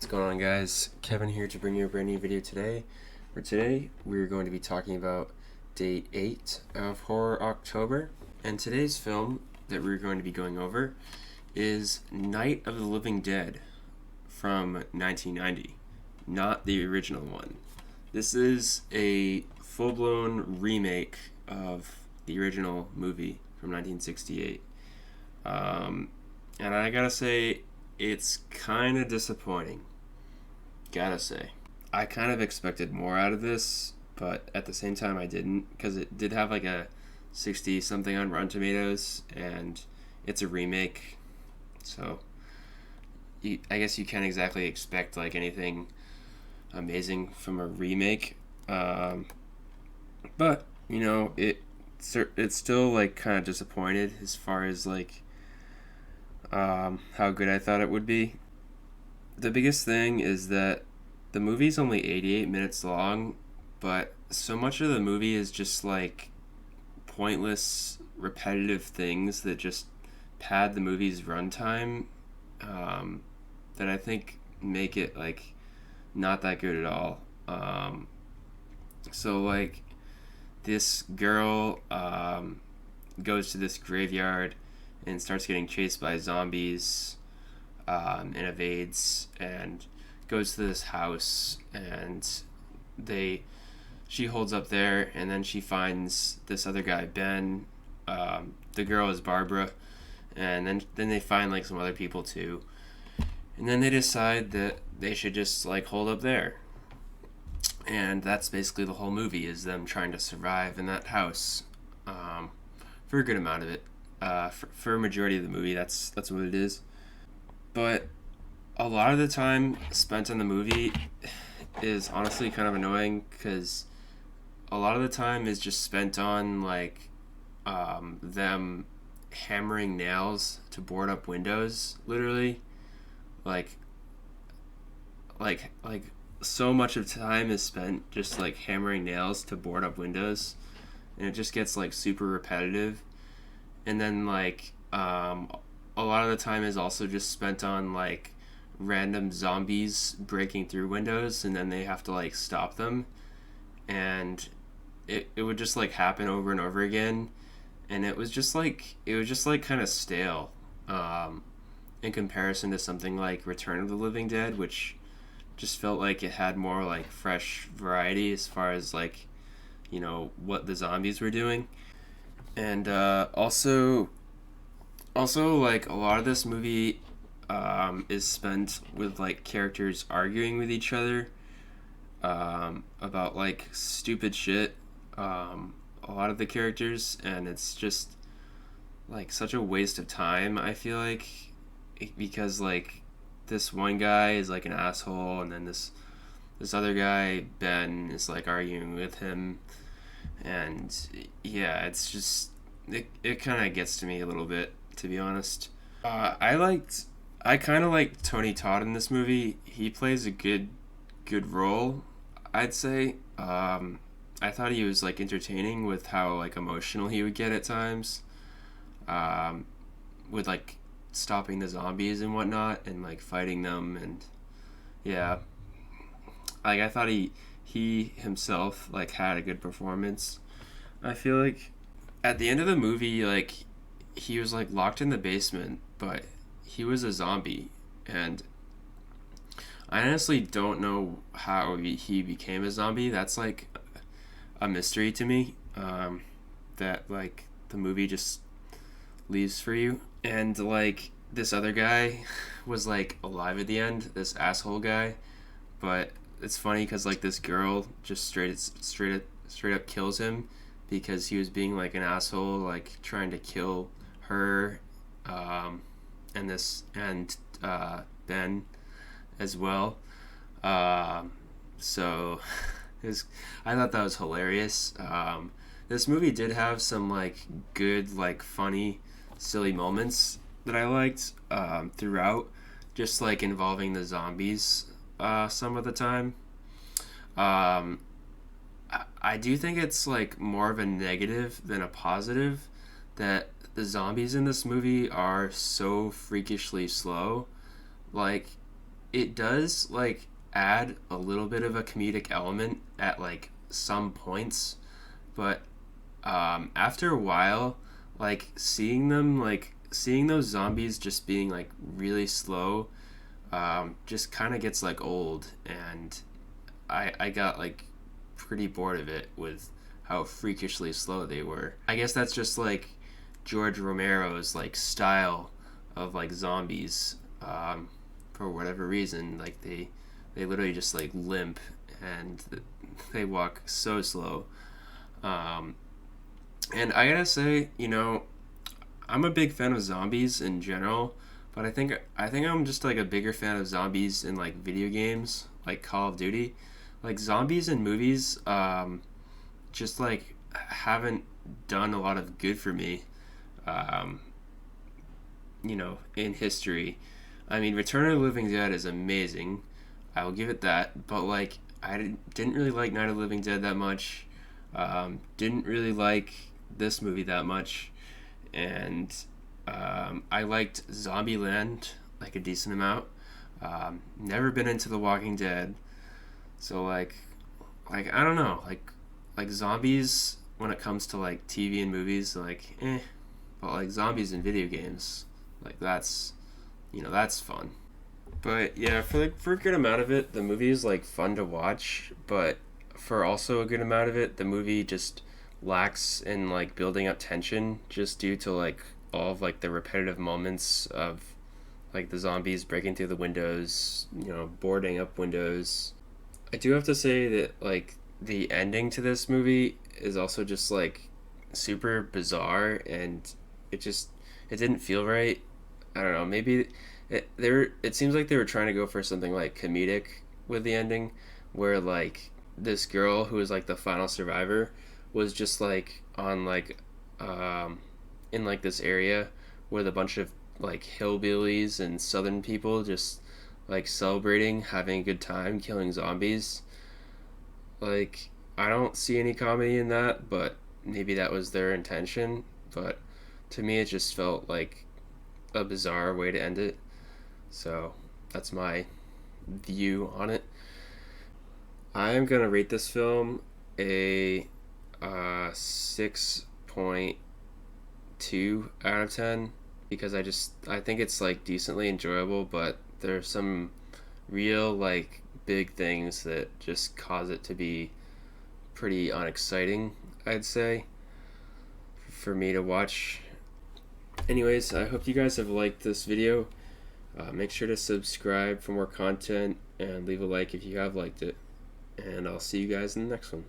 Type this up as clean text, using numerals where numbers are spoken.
going on, guys? Kevin here to bring you a brand new video today. For today, we're going to be talking about day 8 of Horror October. And today's film that we're going to be going over is Night of the Living Dead from 1990, not the original one. This is a full-blown remake of the original movie from 1968. And I gotta say, it's kind of disappointing. Gotta say. I kind of expected more out of this, but at the same time I didn't, because it did have like a 60 something on Rotten Tomatoes, and it's a remake, so I guess you can't exactly expect like anything amazing from a remake. But you know, it's still like kind of disappointed as far as like how good I thought it would be. The biggest thing is that the movie's only 88 minutes long, but so much of the movie is just like pointless, repetitive things that just pad the movie's runtime, that I think make it like not that good at all. So like this girl goes to this graveyard and starts getting chased by zombies, and evades and goes to this house, and she holds up there, and then she finds this other guy, Ben. The girl is Barbara, and then they find like some other people too, and then they decide that they should just like hold up there, and that's basically the whole movie, is them trying to survive in that house, for a good amount of it. For a majority of the movie, that's what it is. But a lot of the time spent on the movie is honestly kind of annoying, because a lot of the time is just spent on like them hammering nails to board up windows, literally. Like so much of time is spent just like hammering nails to board up windows, and it just gets like super repetitive. And then like a lot of the time is also just spent on like random zombies breaking through windows, and then they have to like stop them, and it would just like happen over and over again, and it was just like kind of stale, in comparison to something like Return of the Living Dead, which just felt like it had more like fresh variety as far as like, you know, what the zombies were doing. And also, like, a lot of this movie is spent with, like, characters arguing with each other about, like, stupid shit. A lot of the characters, and it's just, like, such a waste of time, I feel like, because, like, this one guy is, like, an asshole, and then this other guy, Ben, is, like, arguing with him, and, yeah, it's just, it kind of gets to me a little bit, to be honest. I kind of like Tony Todd in this movie. He plays a good role, I'd say. I thought he was like entertaining with how like emotional he would get at times, with like stopping the zombies and whatnot, and like fighting them, and yeah, like I thought he himself like had a good performance. I feel like at the end of the movie, like, he was like locked in the basement, but he was a zombie, and I honestly don't know how he became a zombie. That's like a mystery to me, that like the movie just leaves for you. And like this other guy was like alive at the end, this asshole guy, but it's funny because like this girl just straight up kills him because he was being like an asshole, like trying to kill her, and Ben as well. So I thought that was hilarious. This movie did have some like good, like funny, silly moments that I liked throughout, just like involving the zombies some of the time. I do think it's like more of a negative than a positive that the zombies in this movie are so freakishly slow. Like, it does like add a little bit of a comedic element at like some points, but after a while, like seeing those zombies just being like really slow, just kind of gets like old, and I got like pretty bored of it with how freakishly slow they were. I guess that's just like George Romero's like style of like zombies. For whatever reason, like they literally just like limp and they walk so slow. Um, and I gotta say, I'm a big fan of zombies in general, but I think I'm just like a bigger fan of zombies in like video games, like Call of Duty. Like zombies in movies, just like haven't done a lot of good for me. Um, in history. I mean, Return of the Living Dead is amazing. I will give it that. But like, I didn't really like Night of the Living Dead that much. Didn't really like this movie that much, and I liked Zombieland like a decent amount. Never been into The Walking Dead, so like I don't know, like zombies when it comes to like TV and movies, like but like zombies in video games, like that's fun. But yeah, for a good amount of it, the movie is like fun to watch, but for also a good amount of it, the movie just lacks in like building up tension just due to like all of like the repetitive moments of like the zombies breaking through the windows, boarding up windows. I do have to say that like the ending to this movie is also just like super bizarre, and it just it didn't feel right. I don't know, maybe it seems like they were trying to go for something like comedic with the ending, where like this girl who was like the final survivor was just like on like in like this area with a bunch of like hillbillies and southern people just like celebrating, having a good time, killing zombies. Like, I don't see any comedy in that, but maybe that was their intention. But to me, it just felt like a bizarre way to end it. So that's my view on it. I am gonna rate this film a 6.2 out of 10, because I think it's like decently enjoyable, but there's some real like big things that just cause it to be pretty unexciting, I'd say, for me to watch. Anyways, I hope you guys have liked this video. Make sure to subscribe for more content and leave a like if you have liked it. And I'll see you guys in the next one.